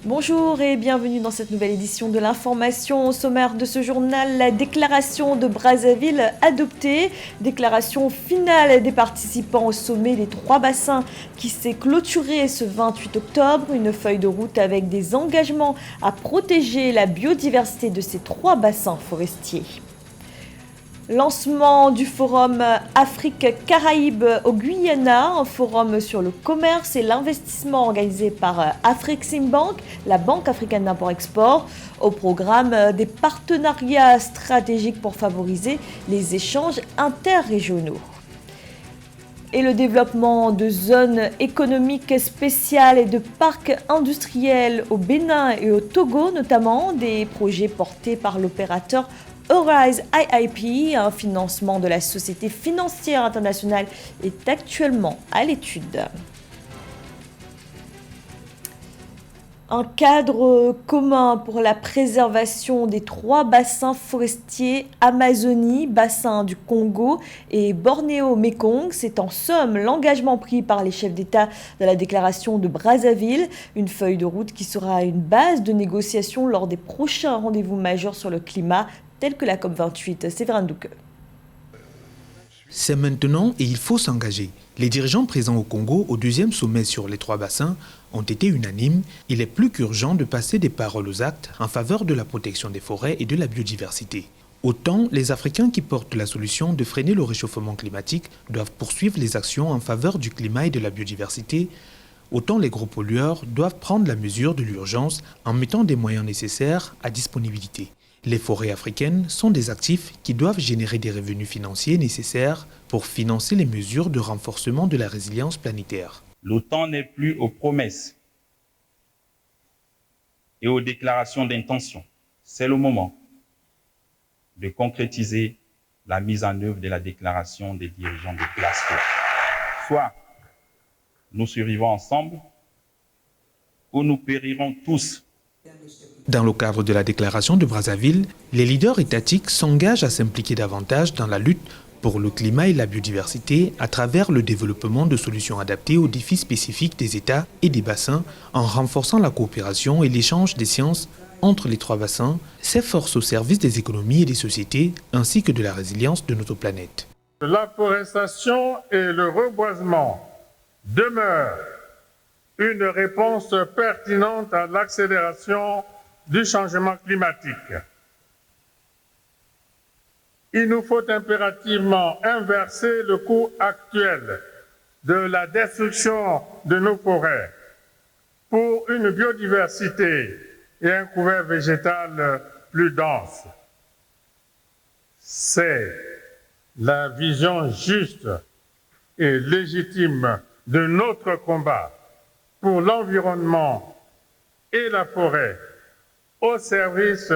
Bonjour et bienvenue dans cette nouvelle édition de l'information. Au sommaire de ce journal, la déclaration de Brazzaville adoptée, déclaration finale des participants au sommet des trois bassins qui s'est clôturée ce 28 octobre, une feuille de route avec des engagements à protéger la biodiversité de ces trois bassins forestiers. Lancement du forum Afrique-Caraïbes au Guyana, un forum sur le commerce et l'investissement organisé par Afreximbank, la Banque africaine d'import-export, au programme des partenariats stratégiques pour favoriser les échanges interrégionaux. Et le développement de zones économiques spéciales et de parcs industriels au Bénin et au Togo notamment, des projets portés par l'opérateur Arise IIP, un financement de la Société financière internationale, est actuellement à l'étude. Un cadre commun pour la préservation des trois bassins forestiers Amazonie, bassin du Congo et Bornéo-Mékong. C'est en somme l'engagement pris par les chefs d'État de la déclaration de Brazzaville, une feuille de route qui sera une base de négociation lors des prochains rendez-vous majeurs sur le climat, tels que la COP28. Séverin Douque. C'est maintenant et il faut s'engager. Les dirigeants présents au Congo au deuxième sommet sur les trois bassins ont été unanimes. Il est plus qu'urgent de passer des paroles aux actes en faveur de la protection des forêts et de la biodiversité. Autant les Africains qui portent la solution de freiner le réchauffement climatique doivent poursuivre les actions en faveur du climat et de la biodiversité, autant les gros pollueurs doivent prendre la mesure de l'urgence en mettant des moyens nécessaires à disponibilité. Les forêts africaines sont des actifs qui doivent générer des revenus financiers nécessaires pour financer les mesures de renforcement de la résilience planétaire. Le temps n'est plus aux promesses et aux déclarations d'intention. C'est le moment de concrétiser la mise en œuvre de la déclaration des dirigeants de Glasgow. Soit nous survivons ensemble ou nous périrons tous. Dans le cadre de la déclaration de Brazzaville, les leaders étatiques s'engagent à s'impliquer davantage dans la lutte pour le climat et la biodiversité à travers le développement de solutions adaptées aux défis spécifiques des États et des bassins en renforçant la coopération et l'échange des sciences entre les trois bassins, s'efforcent au service des économies et des sociétés ainsi que de la résilience de notre planète. L'afforestation et le reboisement demeurent une réponse pertinente à l'accélération du changement climatique. Il nous faut impérativement inverser le cours actuel de la destruction de nos forêts pour une biodiversité et un couvert végétal plus dense. C'est la vision juste et légitime de notre combat pour l'environnement et la forêt au service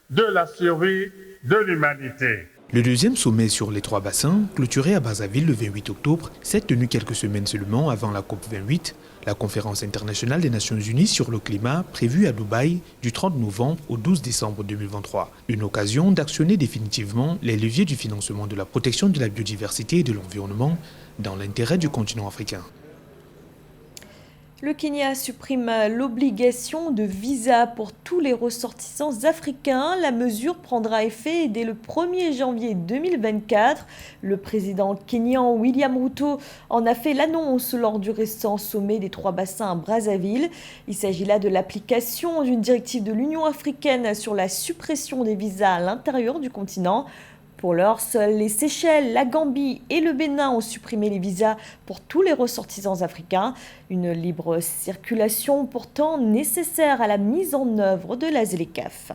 de la survie de l'humanité. Le deuxième sommet sur les trois bassins, clôturé à Brazzaville le 28 octobre, s'est tenu quelques semaines seulement avant la COP28, la conférence internationale des Nations Unies sur le climat prévue à Dubaï du 30 novembre au 12 décembre 2023. Une occasion d'actionner définitivement les leviers du financement de la protection de la biodiversité et de l'environnement dans l'intérêt du continent africain. Le Kenya supprime l'obligation de visa pour tous les ressortissants africains. La mesure prendra effet dès le 1er janvier 2024. Le président kényan William Ruto en a fait l'annonce lors du récent sommet des trois bassins à Brazzaville. Il s'agit là de l'application d'une directive de l'Union africaine sur la suppression des visas à l'intérieur du continent. Pour l'heure, seuls les Seychelles, la Gambie et le Bénin ont supprimé les visas pour tous les ressortissants africains. Une libre circulation pourtant nécessaire à la mise en œuvre de la ZLECAf.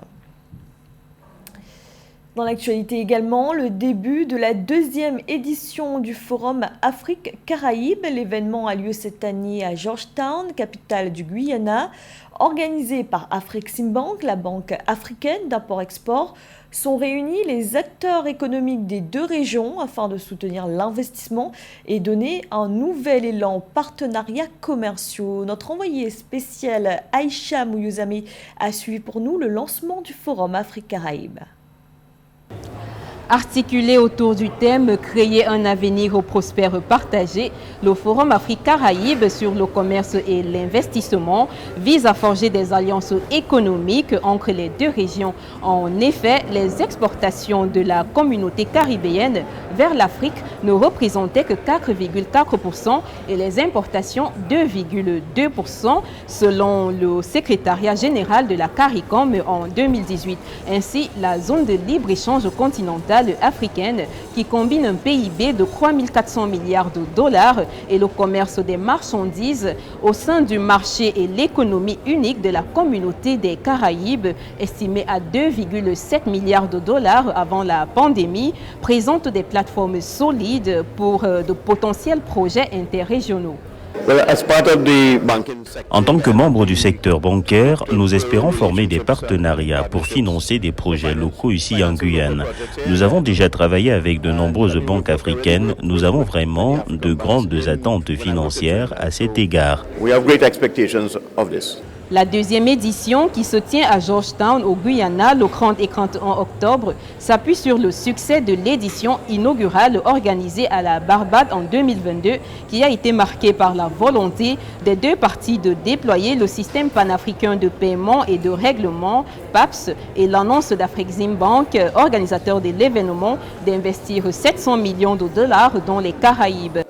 Dans l'actualité également, le début de la deuxième édition du Forum Afrique-Caraïbes. L'événement a lieu cette année à Georgetown, capitale du Guyana. Organisé par Afreximbank, la Banque africaine d'import-export, sont réunis les acteurs économiques des deux régions afin de soutenir l'investissement et donner un nouvel élan aux partenariats commerciaux. Notre envoyé spécial Aïcha Mouyozame a suivi pour nous le lancement du Forum Afrique-Caraïbes. Articulé autour du thème « Créer un avenir prospère partagé », le Forum Afrique-Caraïbes sur le commerce et l'investissement vise à forger des alliances économiques entre les deux régions. En effet, les exportations de la communauté caribéenne vers l'Afrique ne représentaient que 4,4% et les importations 2,2% selon le secrétariat général de la CARICOM en 2018. Ainsi, la zone de libre-échange continentale africaine qui combine un PIB de 3 400 milliards de dollars et le commerce des marchandises au sein du marché et l'économie unique de la communauté des Caraïbes, estimée à 2,7 milliards de dollars avant la pandémie, présente des plateformes solides pour de potentiels projets interrégionaux. En tant que membre du secteur bancaire, nous espérons former des partenariats pour financer des projets locaux ici en Guyane. Nous avons déjà travaillé avec de nombreuses banques africaines. Nous avons vraiment de grandes attentes financières à cet égard. La deuxième édition, qui se tient à Georgetown, au Guyana, le 30 et 31 octobre, s'appuie sur le succès de l'édition inaugurale organisée à la Barbade en 2022, qui a été marquée par la volonté des deux parties de déployer le système panafricain de paiement et de règlement, PAPS, et l'annonce d'Afreximbank, organisateur de l'événement, d'investir 700 millions de dollars dans les Caraïbes.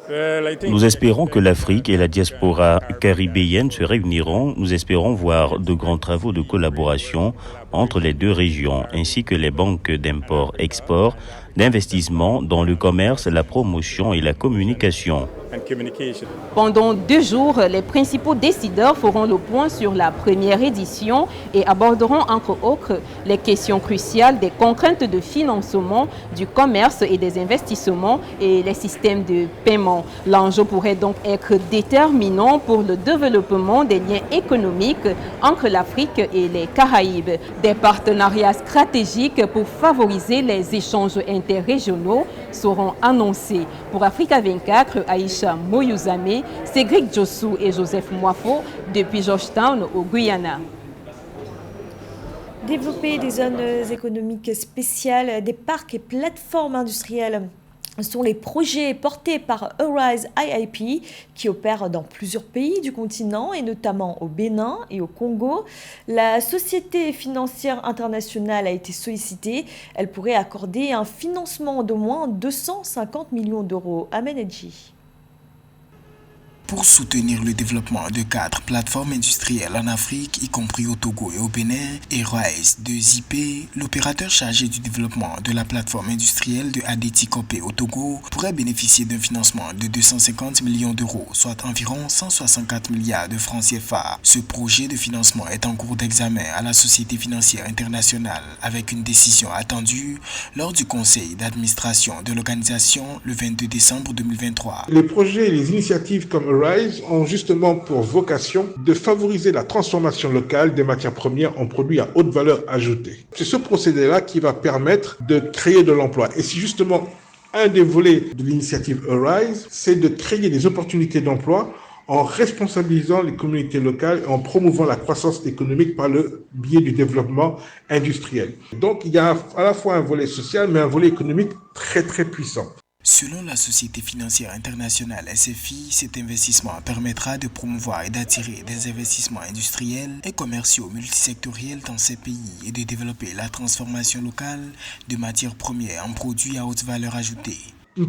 Nous espérons que l'Afrique et la diaspora caribéenne se réuniront. Nous espérons voir de grands travaux de collaboration entre les deux régions, ainsi que les banques d'import-export, d'investissement dans le commerce, la promotion et la communication. Pendant 2 jours, les principaux décideurs feront le point sur la première édition et aborderont entre autres les questions cruciales des contraintes de financement, du commerce et des investissements et les systèmes de paiement. L'enjeu pourrait donc être déterminant pour le développement des liens économiques entre l'Afrique et les Caraïbes. Des partenariats stratégiques pour favoriser les échanges interrégionaux seront annoncés. Pour Africa 24, Aïcha Moyouzame, Cédric Jossou et Joseph Moifo depuis Georgetown au Guyana. Développer des zones économiques spéciales, des parcs et plateformes industrielles sont les projets portés par Arise IIP qui opèrent dans plusieurs pays du continent et notamment au Bénin et au Congo. La Société financière internationale a été sollicitée. Elle pourrait accorder un financement d'au moins 250 millions d'euros à Menedji. Pour soutenir le développement de 4 plateformes industrielles en Afrique, y compris au Togo et au Bénin, Arise 2IP, l'opérateur chargé du développement de la plateforme industrielle de Adeti Kopé au Togo, pourrait bénéficier d'un financement de 250 millions d'euros, soit environ 164 milliards de francs CFA. Ce projet de financement est en cours d'examen à la Société financière internationale, avec une décision attendue lors du conseil d'administration de l'organisation le 22 décembre 2023. Les projets et les initiatives comme Arise ont justement pour vocation de favoriser la transformation locale des matières premières en produits à haute valeur ajoutée. C'est ce procédé-là qui va permettre de créer de l'emploi. Et si justement un des volets de l'initiative Arise, c'est de créer des opportunités d'emploi en responsabilisant les communautés locales et en promouvant la croissance économique par le biais du développement industriel. Donc il y a à la fois un volet social mais un volet économique très très puissant. Selon la Société financière internationale SFI, cet investissement permettra de promouvoir et d'attirer des investissements industriels et commerciaux multisectoriels dans ces pays et de développer la transformation locale de matières premières en produits à haute valeur ajoutée.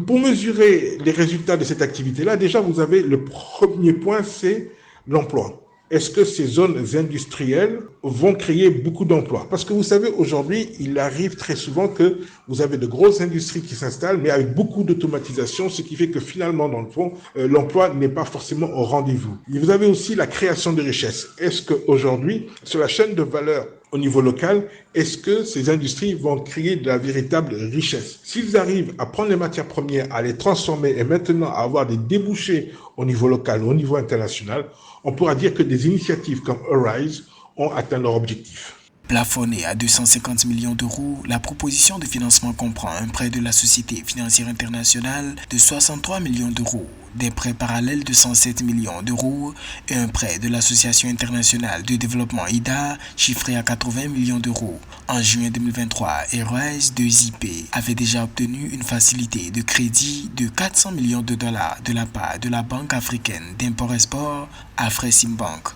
Pour mesurer les résultats de cette activité-là, déjà vous avez le premier point, c'est l'emploi. Est-ce que ces zones industrielles vont créer beaucoup d'emplois? Parce que vous savez, aujourd'hui, il arrive très souvent que vous avez de grosses industries qui s'installent, mais avec beaucoup d'automatisation, ce qui fait que finalement, dans le fond, l'emploi n'est pas forcément au rendez-vous. Et vous avez aussi la création de richesses. Est-ce qu'aujourd'hui, sur la chaîne de valeur au niveau local, est-ce que ces industries vont créer de la véritable richesse? S'ils arrivent à prendre les matières premières, à les transformer et maintenant à avoir des débouchés au niveau local ou au niveau international, on pourra dire que des initiatives comme Arise ont atteint leur objectif. Plafonnée à 250 millions d'euros, la proposition de financement comprend un prêt de la Société financière internationale de 63 millions d'euros, des prêts parallèles de 107 millions d'euros et un prêt de l'Association internationale de développement IDA chiffré à 80 millions d'euros. En juin 2023, Airwise 2IP avait déjà obtenu une facilité de crédit de 400 millions de dollars de la part de la Banque africaine d'import-export, Afreximbank.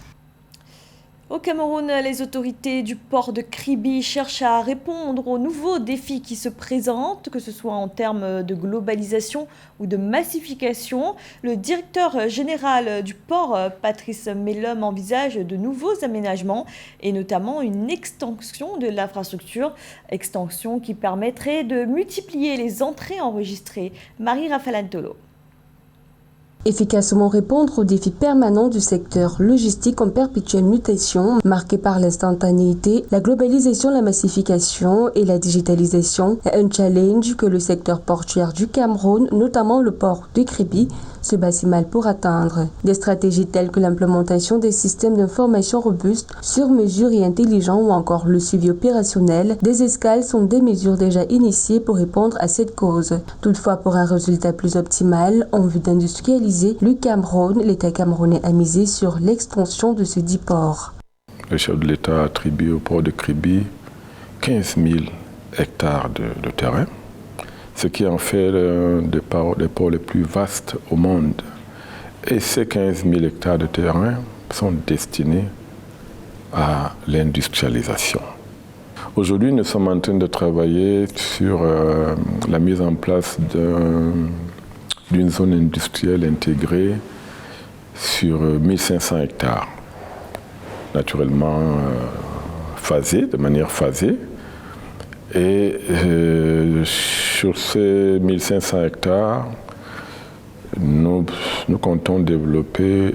Au Cameroun, les autorités du port de Kribi cherchent à répondre aux nouveaux défis qui se présentent, que ce soit en termes de globalisation ou de massification. Le directeur général du port, Patrice Mellom, envisage de nouveaux aménagements et notamment une extension de l'infrastructure, extension qui permettrait de multiplier les entrées enregistrées. Marie-Raphaël Antolo. Efficacement répondre aux défis permanents du secteur logistique en perpétuelle mutation, marqué par l'instantanéité, la globalisation, la massification et la digitalisation, est un challenge que le secteur portuaire du Cameroun, notamment le port de Kribi, se bat si mal pour atteindre. Des stratégies telles que l'implémentation des systèmes d'information robustes, sur mesure et intelligents ou encore le suivi opérationnel des escales sont des mesures déjà initiées pour répondre à cette cause. Toutefois, pour un résultat plus optimal, en vue d'industrialiser le Cameroun, l'État camerounais a misé sur l'extension de ce dit port. Le chef de l'État attribue au port de Kribi 15 000 hectares de terrain, ce qui en fait l'un des ports les plus vastes au monde. Et ces 15 000 hectares de terrain sont destinés à l'industrialisation. Aujourd'hui, nous sommes en train de travailler sur la mise en place d'une zone industrielle intégrée sur 1500 hectares, naturellement phasée, de manière phasée. Et sur ces 1500 hectares, nous comptons développer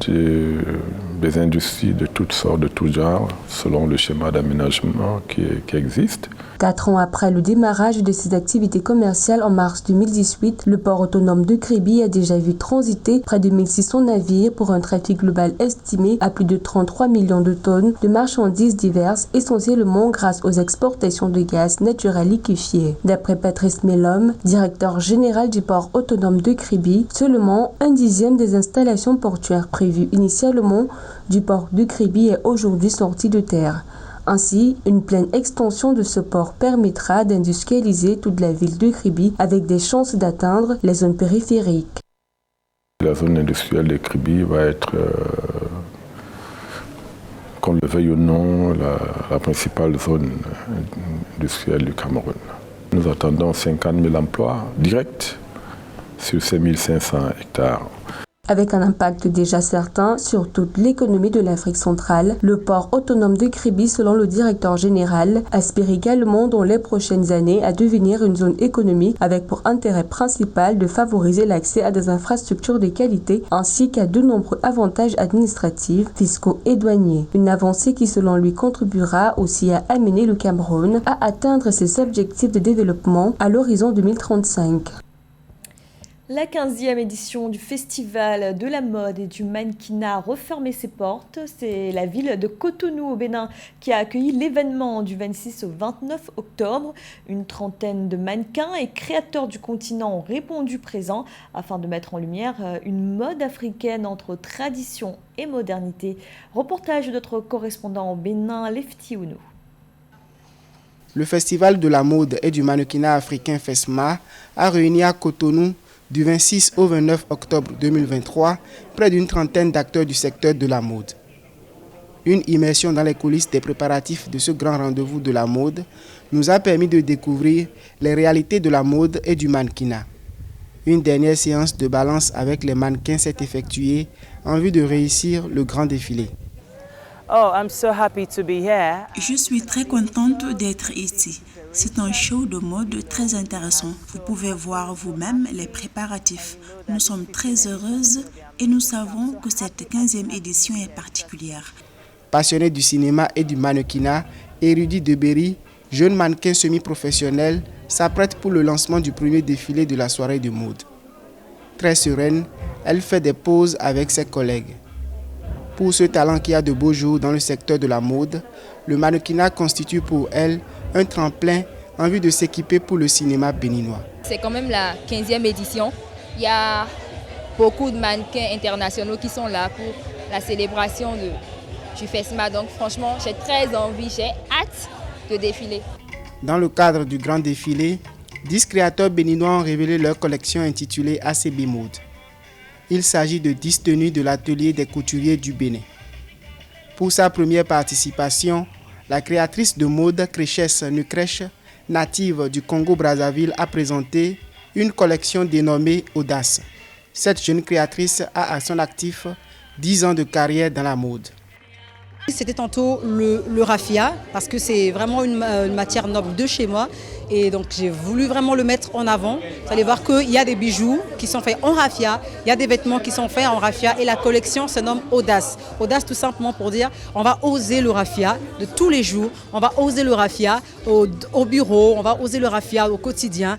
des industries de toutes sortes, de tous genres, selon le schéma d'aménagement qui existe. 4 ans après le démarrage de ses activités commerciales en mars 2018, le port autonome de Kribi a déjà vu transiter près de 1600 navires pour un trafic global estimé à plus de 33 millions de tonnes de marchandises diverses, essentiellement grâce aux exportations de gaz naturel liquéfié. D'après Patrice Mellom, directeur général du port autonome de Kribi, seulement 1/10 des installations portuaires prévues initialement du port de Kribi est aujourd'hui sortie de terre. Ainsi, une pleine extension de ce port permettra d'industrialiser toute la ville de Kribi avec des chances d'atteindre les zones périphériques. La zone industrielle de Kribi va être, qu'on le veuille ou non, la principale zone industrielle du Cameroun. Nous attendons 50 000 emplois directs sur ces 1500 hectares. Avec un impact déjà certain sur toute l'économie de l'Afrique centrale, le port autonome de Kribi, selon le directeur général, aspire également dans les prochaines années à devenir une zone économique avec pour intérêt principal de favoriser l'accès à des infrastructures de qualité ainsi qu'à de nombreux avantages administratifs, fiscaux et douaniers. Une avancée qui, selon lui, contribuera aussi à amener le Cameroun à atteindre ses objectifs de développement à l'horizon 2035. La 15e édition du Festival de la mode et du mannequinat a refermé ses portes. C'est la ville de Cotonou au Bénin qui a accueilli l'événement du 26 au 29 octobre. Une trentaine de mannequins et créateurs du continent ont répondu présents afin de mettre en lumière une mode africaine entre tradition et modernité. Reportage de notre correspondant au Bénin, Lefti Ounou. Le Festival de la mode et du mannequinat africain FESMA a réuni à Cotonou du 26 au 29 octobre 2023, près d'une trentaine d'acteurs du secteur de la mode. Une immersion dans les coulisses des préparatifs de ce grand rendez-vous de la mode nous a permis de découvrir les réalités de la mode et du mannequinat. Une dernière séance de balance avec les mannequins s'est effectuée en vue de réussir le grand défilé. Je suis très contente d'être ici. C'est un show de mode très intéressant. Vous pouvez voir vous-même les préparatifs. Nous sommes très heureuses et nous savons que cette 15e édition est particulière. Passionné du cinéma et du mannequinat, Érudit de Berry, jeune mannequin semi-professionnel, s'apprête pour le lancement du premier défilé de la soirée de mode. Très sereine, elle fait des pauses avec ses collègues. Pour ce talent qui a de beaux jours dans le secteur de la mode, le mannequinat constitue pour elle un tremplin en vue de s'équiper pour le cinéma béninois. C'est quand même la 15e édition. Il y a beaucoup de mannequins internationaux qui sont là pour la célébration du FESMA. Donc franchement, j'ai très envie, j'ai hâte de défiler. Dans le cadre du grand défilé, 10 créateurs béninois ont révélé leur collection intitulée ACB Mode. Il s'agit de 10 tenues de l'atelier des couturiers du Bénin. Pour sa première participation, la créatrice de mode Créchesse Nukrèche, native du Congo-Brazzaville, a présenté une collection dénommée Audace. Cette jeune créatrice a à son actif 10 ans de carrière dans la mode. C'était tantôt le raffia, parce que c'est vraiment une matière noble de chez moi. Et donc j'ai voulu vraiment le mettre en avant. Vous allez voir qu'il y a des bijoux qui sont faits en raffia, il y a des vêtements qui sont faits en raffia et la collection se nomme Audace. Audace tout simplement pour dire on va oser le raffia de tous les jours, on va oser le raffia au bureau, on va oser le raffia au quotidien.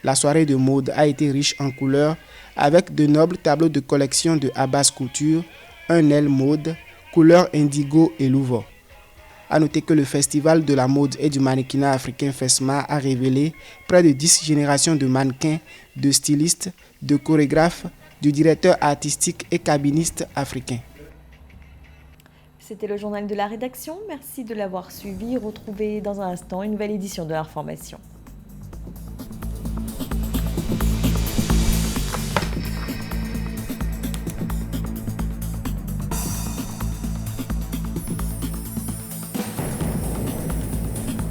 La soirée de mode a été riche en couleurs avec de nobles tableaux de collection de Abbas Couture, un aile mode, couleur indigo et louveau. A noter que le Festival de la mode et du mannequinat africain FESMA a révélé près de 10 générations de mannequins, de stylistes, de chorégraphes, de directeurs artistiques et cabinistes africains. C'était le journal de la rédaction. Merci de l'avoir suivi. Retrouvez dans un instant une nouvelle édition de l'information.